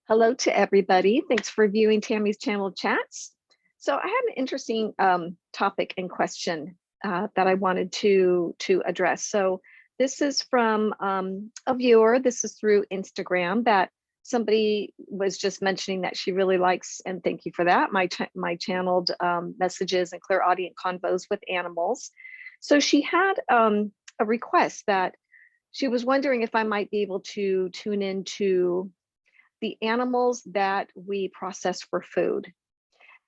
Hello to everybody. Thanks for viewing Tammy's channel chats. So I have an interesting topic and question that I wanted to address. So this is from a viewer. This is through Instagram that somebody was just mentioning that she really likes, and thank you for that, my channeled messages and clear audience convos with animals. So she had a request that she was wondering if I might be able to tune into the animals that we process for food,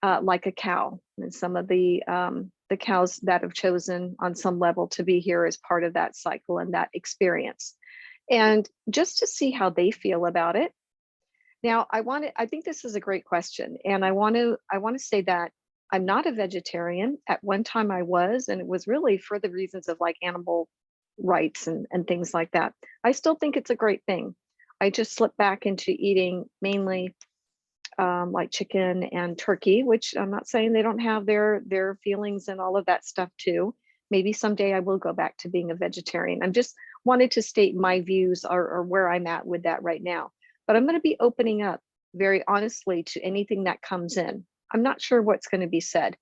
like a cow, and some of the cows that have chosen on some level to be here as part of that cycle and that experience, and just to see how they feel about it. Now, I think this is a great question, and I want to say that I'm not a vegetarian. At one time I was, and it was really for the reasons of like animal rights and things like that. I still think it's a great thing. I just slipped back into eating mainly like chicken and turkey, which I'm not saying they don't have their feelings and all of that stuff too. Maybe someday I will go back to being a vegetarian. I'm just wanted to state my views or where I'm at with that right now. But I'm going to be opening up very honestly to anything that comes in. I'm not sure what's going to be said.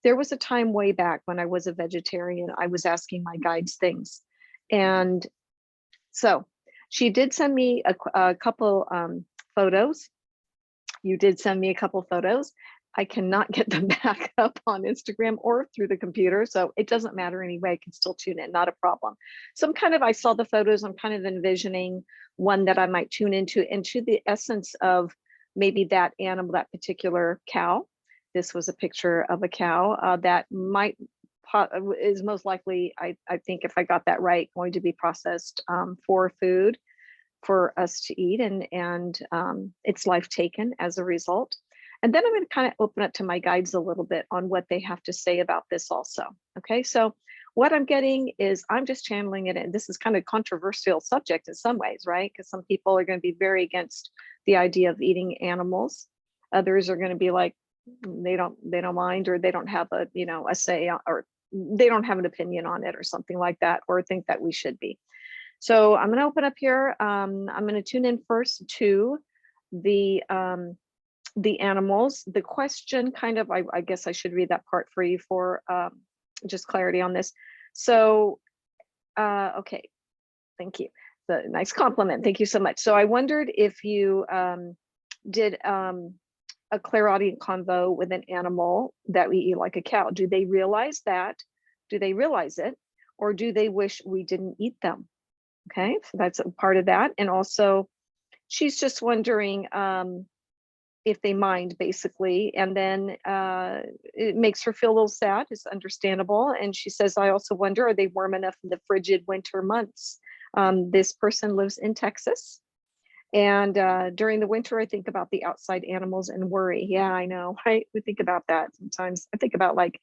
There was a time way back when I was a vegetarian, I was asking my guides things. And so she did send me a couple photos. You did send me a couple photos. I cannot get them back up on Instagram or through the computer, so it doesn't matter anyway. I can still tune in, not a problem. So I saw the photos, I'm kind of envisioning one that I might tune into the essence of maybe that animal, that particular cow. This was a picture of a cow that is most likely, I think if I got that right, going to be processed for food for us to eat, and its life taken as a result. And then I'm going to kind of open up to my guides a little bit on what they have to say about this also. Okay, so what I'm getting is I'm just channeling it, and this is kind of controversial subject in some ways, right? Because some people are going to be very against the idea of eating animals. Others are going to be like, they don't mind, or they don't have a say, or they don't have an opinion on it or something like that, or think that we should be. So I'm going to open up here. I'm going to tune in first to the animals. The question kind of, I guess I should read that part for you for just clarity on this. So, okay, thank you. The nice compliment. Thank you so much. So I wondered if you did a clairaudient convo with an animal that we eat like a cow. Do they realize that? Do they realize it? Or do they wish we didn't eat them? Okay, so that's a part of that. And also, she's just wondering if they mind, basically. And then it makes her feel a little sad. It's understandable. And she says, I also wonder, are they warm enough in the frigid winter months? This person lives in Texas. And during the winter, I think about the outside animals and worry. Yeah, I know, right? We think about that sometimes. I think about like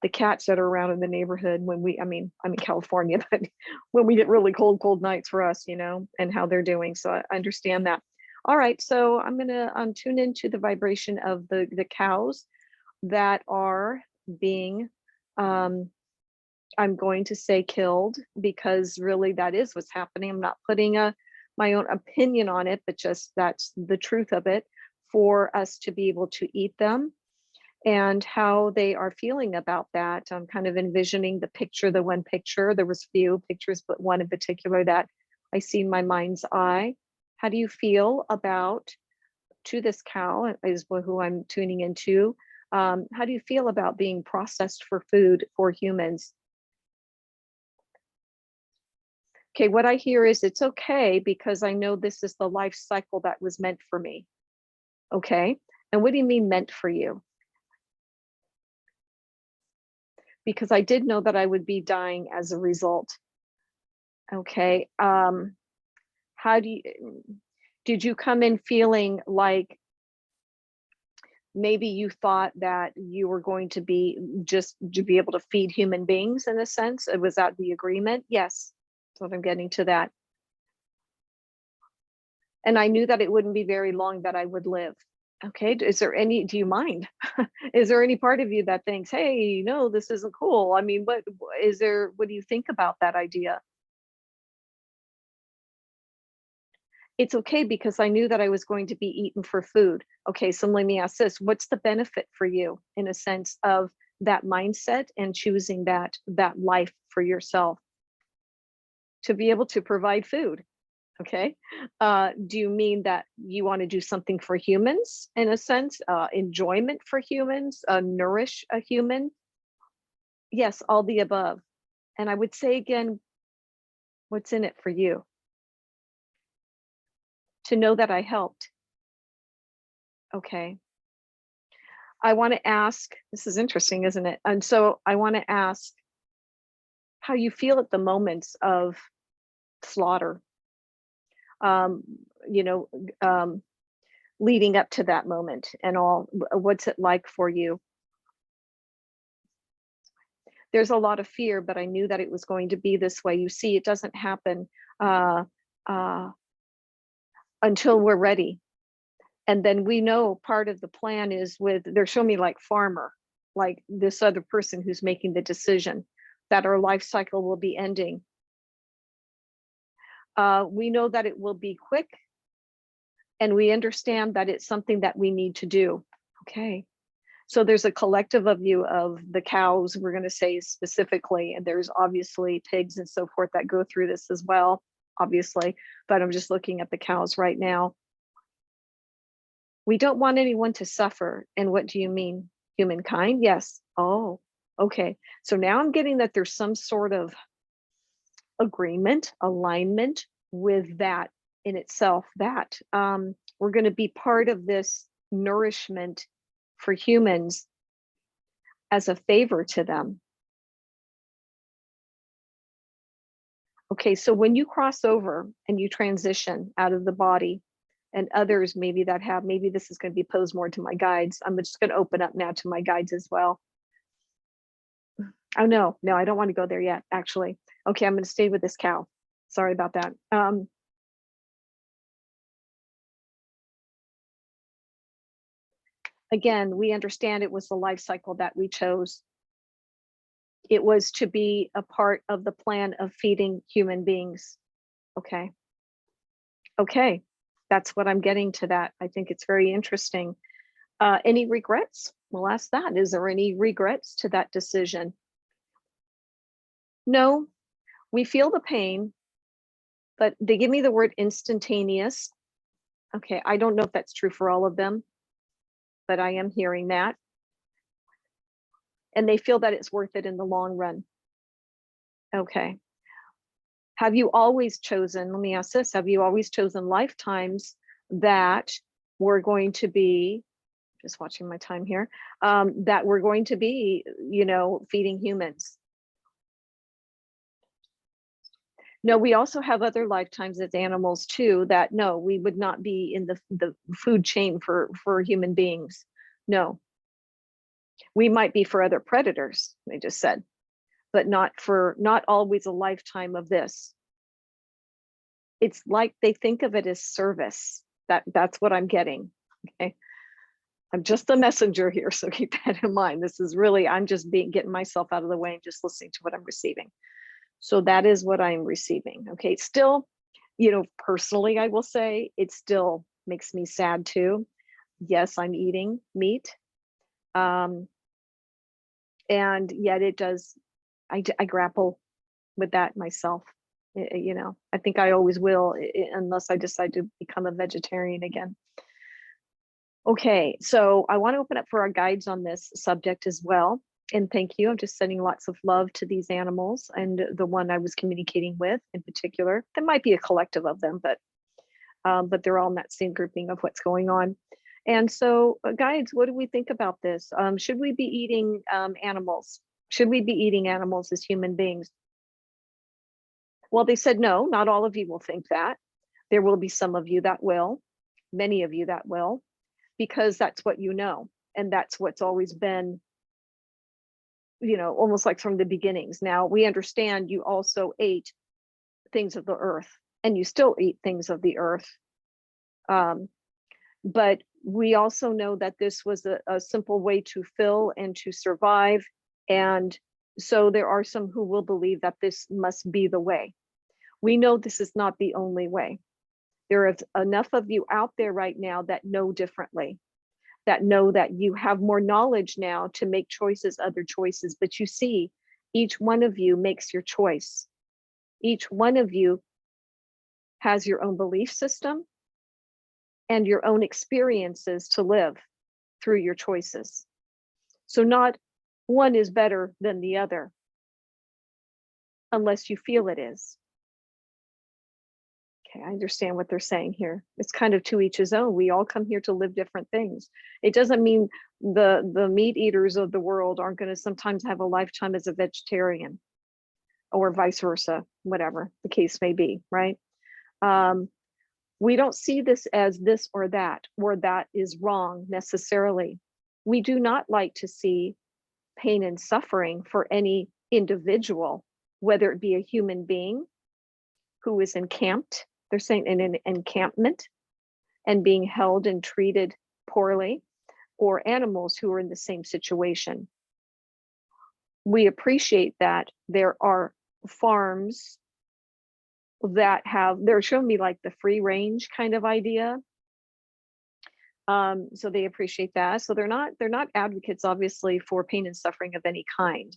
the cats that are around in the neighborhood when I'm in California, but when we get really cold nights for us, and how they're doing. So I understand that. All right, so I'm gonna tune into the vibration of the cows that are being, I'm going to say killed, because really that is what's happening. I'm not putting my own opinion on it, but just that's the truth of it, for us to be able to eat them. And how they are feeling about that. I'm kind of envisioning the one picture. There was few pictures, but one in particular that I see in my mind's eye. How do you feel about, to this cow is who I'm tuning into, how do you feel about being processed for food for humans? Okay, what I hear is it's okay, because I know this is the life cycle that was meant for me. Okay, and what do you mean meant for you? Because I did know that I would be dying as a result. Okay. Did you come in feeling like maybe you thought that you were going to be just to be able to feed human beings in a sense? Was that the agreement? Yes. That's what I'm getting to that. And I knew that it wouldn't be very long that I would live. Okay, do you mind? Is there any part of you that thinks, hey, no, this isn't cool? I mean, what do you think about that idea? It's okay because I knew that I was going to be eaten for food. Okay, so let me ask this, what's the benefit for you in a sense of that mindset and choosing that life for yourself to be able to provide food? Okay. Do you mean that you want to do something for humans in a sense, enjoyment for humans, nourish a human? Yes, all the above. And I would say again, what's in it for you? To know that I helped. Okay. I want to ask, this is interesting, isn't it? And so I want to ask how you feel at the moments of slaughter, um, you know, um, leading up to that moment and all. What's it like for you? There's a lot of fear, but I knew that it was going to be this way. You see, it doesn't happen uh, uh, until we're ready. And then we know part of the plan is with, they're showing me like farmer, like this other person who's making the decision that our life cycle will be ending. We know that it will be quick, and we understand that it's something that we need to do. Okay. So there's a collective of you of the cows, we're going to say specifically, and there's obviously pigs and so forth that go through this as well, obviously, but I'm just looking at the cows right now. We don't want anyone to suffer. And what do you mean? Humankind? Yes. Oh, okay. So now I'm getting that there's some sort of agreement, alignment with that in itself, that we're going to be part of this nourishment for humans as a favor to them. Okay, so when you cross over and you transition out of the body, and others maybe that have, maybe this is going to be posed more to my guides. I'm just going to open up now to my guides as well. Oh, no, I don't want to go there yet, actually. Okay, I'm going to stay with this cow. Sorry about that. Again, we understand it was the life cycle that we chose. It was to be a part of the plan of feeding human beings. Okay. Okay. That's what I'm getting to that. I think it's very interesting. Any regrets? We'll ask that. Is there any regrets to that decision? No, we feel the pain, but they give me the word instantaneous. Okay, I don't know if that's true for all of them, but I am hearing that. And they feel that it's worth it in the long run. Okay. Have you always chosen, let me ask this, have you always chosen lifetimes that were going to be, just watching my time here, that we're going to be, feeding humans? No, we also have other lifetimes as animals too, that no, we would not be in the food chain for human beings. No, we might be for other predators, they just said, but not always a lifetime of this. It's like they think of it as service. That's what I'm getting. Okay. I'm just a messenger here, so keep that in mind. This is really, I'm just getting myself out of the way and just listening to what I'm receiving. So that is what I'm receiving. Okay. Still, personally, I will say it still makes me sad too. Yes, I'm eating meat. And yet it does, I grapple with that myself. I think I always will, unless I decide to become a vegetarian again. Okay, so I want to open up for our guides on this subject as well. And thank you. I'm just sending lots of love to these animals and the one I was communicating with in particular. There might be a collective of them, but they're all in that same grouping of what's going on. And so, guides, what do we think about this? Should we be eating animals? Should we be eating animals as human beings? Well, they said no, not all of you will think that. There will be some of you that will, many of you that will, because that's what you know. And that's what's always been, almost like from the beginnings. Now, we understand you also ate things of the earth, and you still eat things of the earth. But we also know that this was a simple way to fill and to survive. And so there are some who will believe that this must be the way. We know this is not the only way. There is enough of you out there right now that know differently, that know that you have more knowledge now to make choices, other choices. But you see, each one of you makes your choice. Each one of you has your own belief system and your own experiences to live through your choices. So not one is better than the other unless you feel it is. Okay, I understand what they're saying here. It's kind of to each his own. We all come here to live different things. It doesn't mean the meat eaters of the world aren't going to sometimes have a lifetime as a vegetarian, or vice versa, whatever the case may be, right? We don't see this as this or that is wrong necessarily. We do not like to see pain and suffering for any individual, whether it be a human being who is encamped, they're saying in an encampment and being held and treated poorly, or animals who are in the same situation. We appreciate that there are farms that they're showing me like the free range kind of idea. So they appreciate that. So they're not advocates, obviously, for pain and suffering of any kind.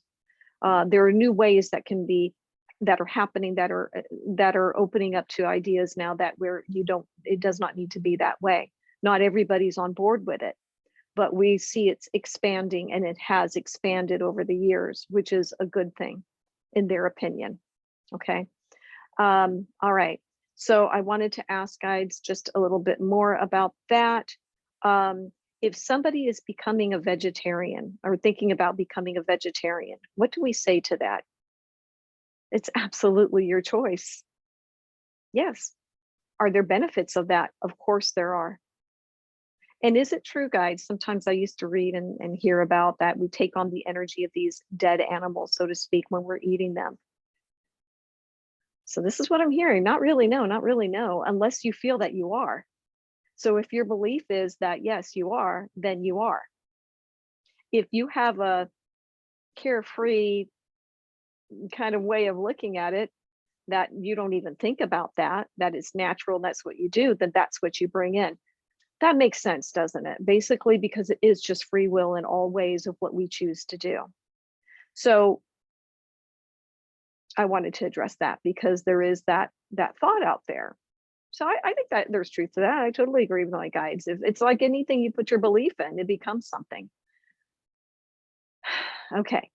There are new ways that are happening, that are opening up to ideas now that it does not need to be that way. Not everybody's on board with it, but we see it's expanding, and it has expanded over the years, which is a good thing in their opinion. Okay. All right. So I wanted to ask guides just a little bit more about that. If somebody is becoming a vegetarian or thinking about becoming a vegetarian, what do we say to that? It's absolutely your choice. Yes. Are there benefits of that? Of course there are. And is it true, guys? Sometimes I used to read and hear about that we take on the energy of these dead animals, so to speak, when we're eating them. So this is what I'm hearing. Not really, no, unless you feel that you are. So if your belief is that, yes, you are, then you are. If you have a carefree kind of way of looking at it, that you don't even think about that it's natural, that's what you do, then that's what you bring in. That makes sense, doesn't it? Basically, because it is just free will in all ways of what we choose to do. So I wanted to address that because there is that thought out there. So I think that there's truth to that. I totally agree with my guides. If it's like anything you put your belief in, it becomes something. Okay.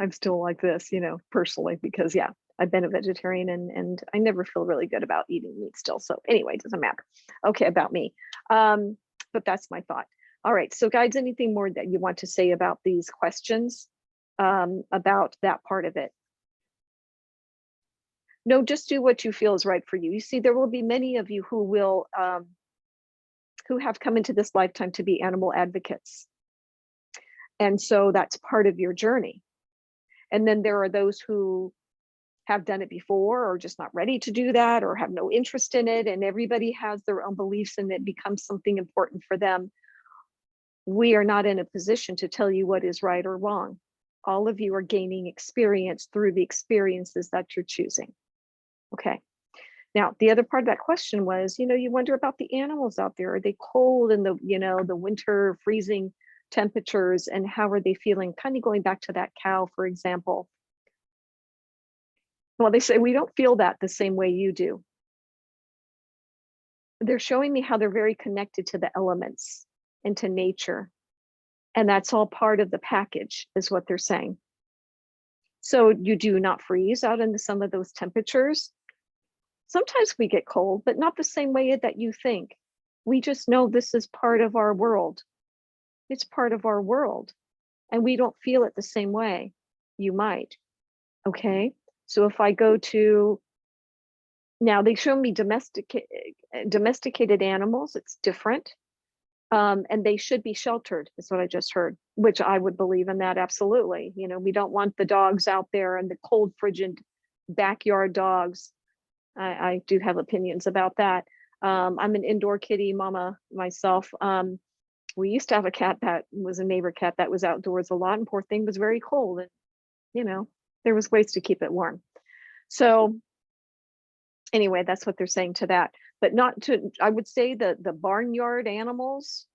I'm still like this, personally, because yeah, I've been a vegetarian and I never feel really good about eating meat still. So anyway, it doesn't matter. Okay, about me. But that's my thought. All right, so guides, anything more that you want to say about these questions, about that part of it? No, just do what you feel is right for you. You see, there will be many of you who have come into this lifetime to be animal advocates. And so that's part of your journey. And then there are those who have done it before or just not ready to do that or have no interest in it. And everybody has their own beliefs and it becomes something important for them. We are not in a position to tell you what is right or wrong. All of you are gaining experience through the experiences that you're choosing. Okay. Now, the other part of that question was, you wonder about the animals out there. Are they cold in the winter freezing temperatures, and how are they feeling? Kind of going back to that cow, for example. Well, they say we don't feel that the same way you do. They're showing me how they're very connected to the elements and to nature. And that's all part of the package, is what they're saying. So you do not freeze out in some of those temperatures. Sometimes we get cold, but not the same way that you think. We just know this is part of our world. It's part of our world. And we don't feel it the same way you might. Okay. So if I go to, now they show me domesticated animals, it's different. And they should be sheltered, is what I just heard, which I would believe in that, absolutely. We don't want the dogs out there and the cold, frigid backyard dogs. I do have opinions about that. I'm an indoor kitty mama myself. We used to have a cat that was a neighbor cat that was outdoors a lot, and poor thing was very cold. And, there was ways to keep it warm. So anyway, that's what they're saying to that. But not to, I would say that the barnyard animals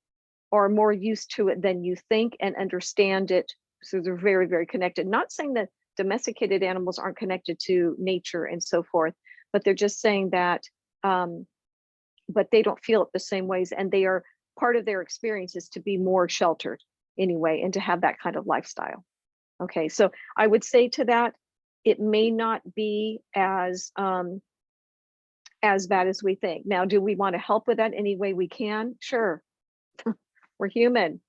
are more used to it than you think and understand it. So they're very, very connected. Not saying that domesticated animals aren't connected to nature and so forth, but they're just saying that, but they don't feel it the same ways. And they are, part of their experience is to be more sheltered anyway, and to have that kind of lifestyle. Okay, so I would say to that, it may not be as bad as we think. Now, do we want to help with that any way we can? Sure. We're human.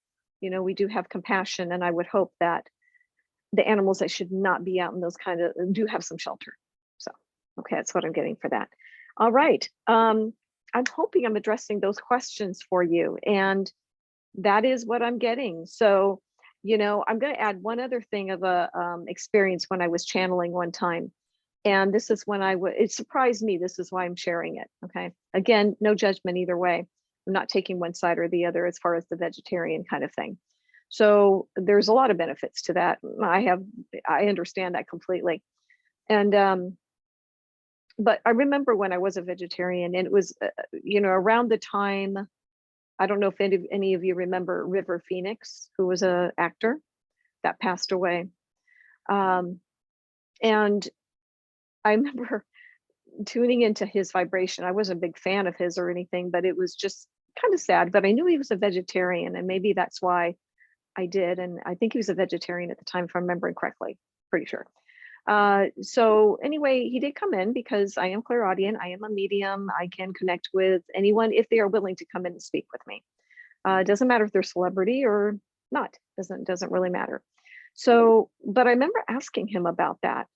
You know, we do have compassion, and I would hope that the animals that should not be out in those kind of do have some shelter. So, okay, that's what I'm getting for that. All right. I'm hoping I'm addressing those questions for you, and that is what I'm getting. So, you know, I'm going to add one other thing of a experience when I was channeling one time. And this is when it surprised me. This is why I'm sharing it. Okay. Again, no judgment either way. I'm not taking one side or the other as far as the vegetarian kind of thing. So there's a lot of benefits to that. I understand that completely. And, but I remember when I was a vegetarian, and it was, you know, around the time, I don't know if any of you remember River Phoenix, who was an actor that passed away. And I remember tuning into his vibration. I wasn't a big fan of his or anything, but it was just kind of sad. But I knew he was a vegetarian, and maybe that's why I did. And I think he was a vegetarian at the time, if I'm remembering correctly, pretty sure. So anyway, he did come in because I am clairaudient. I am a medium. I can connect with anyone if they are willing to come in and speak with me. It doesn't matter if they're celebrity or not. Doesn't really matter. So, but I remember asking him about that,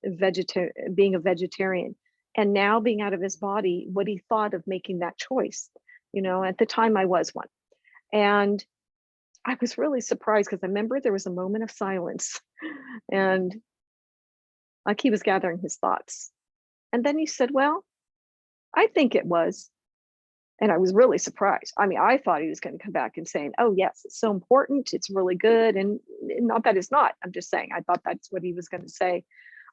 being a vegetarian, and now being out of his body, what he thought of making that choice. You know, at the time I was one. And I was really surprised because I remember there was a moment of silence, and like he was gathering his thoughts. And then he said, "Well, I think it was." And I was really surprised. I mean, I thought he was going to come back and saying, "Oh, yes, it's so important. It's really good." And not that it's not. I'm just saying, I thought that's what he was going to say.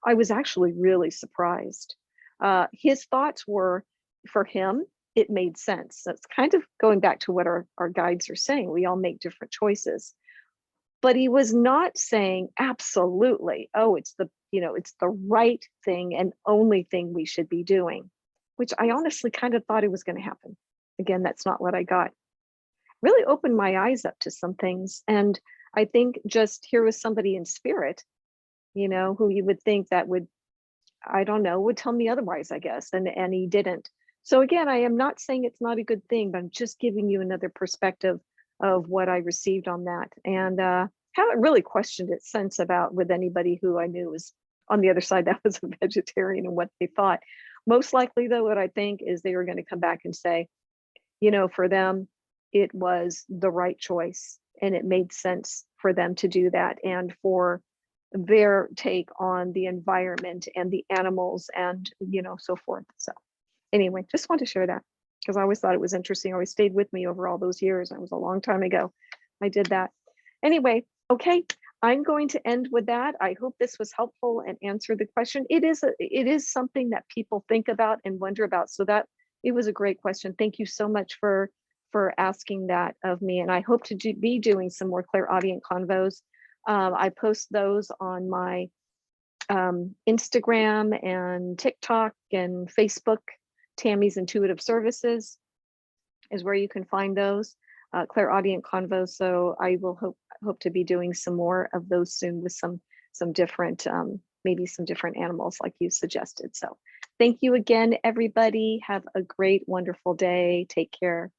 I was actually really surprised. His thoughts were, for him, it made sense. That's kind of going back to what our guides are saying. We all make different choices. But he was not saying absolutely, oh, it's it's the right thing and only thing we should be doing, which I honestly kind of thought it was going to happen. Again, that's not what I got. Really opened my eyes up to some things. And I think just here was somebody in spirit, you know, who you would think that would, I don't know, would tell me otherwise, I guess. And he didn't. So again, I am not saying it's not a good thing, but I'm just giving you another perspective of what I received on that. And haven't really questioned it since about with anybody who I knew was on the other side that was a vegetarian and what they thought. Most likely, though, what I think is they were going to come back and say, you know, for them, it was the right choice, and it made sense for them to do that, and for their take on the environment and the animals and, you know, so forth. So anyway, just want to share that because I always thought it was interesting. It always stayed with me over all those years. It was a long time ago I did that. Anyway, okay, I'm going to end with that. I hope this was helpful and answered the question. It is something that people think about and wonder about. So that it was a great question. Thank you so much for asking that of me. And I hope to be doing some more clairaudient convos. I post those on my Instagram and TikTok and Facebook. Tammy's Intuitive Services is where you can find those clairaudient convos. So I will hope to be doing some more of those soon with some different maybe some different animals like you suggested. So thank you again, everybody. Have a great, wonderful day. Take care.